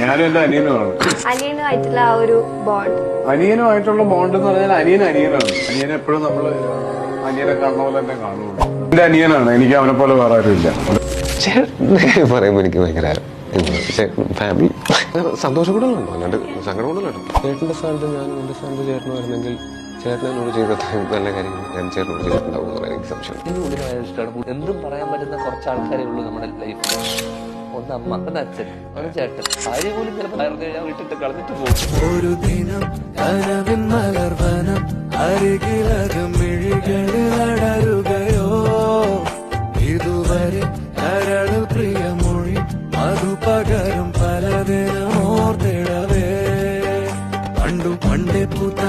ഞാനും എന്റെ അനിയനുമാണ്. അനിയനുമായിട്ടുള്ള ആ ഒരു ബോണ്ട്. അനിയനുമായിട്ടുള്ള ബോണ്ട് എന്ന് പറഞ്ഞാൽ അനിയനാണ്. അനിയനെ എപ്പോഴും നമ്മള് അനിയനെ കാണുന്ന പോലെ തന്നെ കാണുള്ളൂ. എന്റെ അനിയനാണ്, എനിക്ക് അവനെ പോലെ വേറെ ആരുമില്ല. ചേട്ടൻ പറയുമ്പോ എനിക്ക് ഭയങ്കര ഫാമിലി സന്തോഷം കൂടെ ഉണ്ടോ, അല്ലാണ്ട് സങ്കടം കൂടെ ഉണ്ടോ. ചേട്ടന്റെ സ്ഥാനത്ത് ഞാനും എന്റെ സ്ഥാനത്ത് ചേട്ടനുമായിരുന്നെങ്കിൽ ചേട്ടനോട് ചെയ്ത നല്ല കാര്യങ്ങൾ ഞാൻ ചേട്ടനോട് ചെയ്തിട്ടുണ്ടാവും എന്ന് പറയാൻ എനിക്ക് സംശയം. ഇഷ്ടമാണ്. എന്തും പറയാൻ പറ്റുന്ന കുറച്ച് ആൾക്കാരേ ഉള്ളൂ നമ്മുടെ ലൈഫിൽ. ഒന്ന് അമ്മ, ഒന്ന് അച്ഛൻ, ഒന്ന് ചേട്ടൻ. ഭാര്യ പോലും ചിലപ്പോൾ പറഞ്ഞു കഴിഞ്ഞാൽ വിട്ടിട്ട് കളഞ്ഞിട്ട് പോകും. ഒരു ദിനം കനവിൻ മലർവനം അരികിലകമിഴികളിലടരുകയോ ഇതുവരെ കരള് പ്രിയമൊഴി അതു പകരും പലതിനും ഓർത്തിടവേ പണ്ടു പണ്ടേ പൂത്ത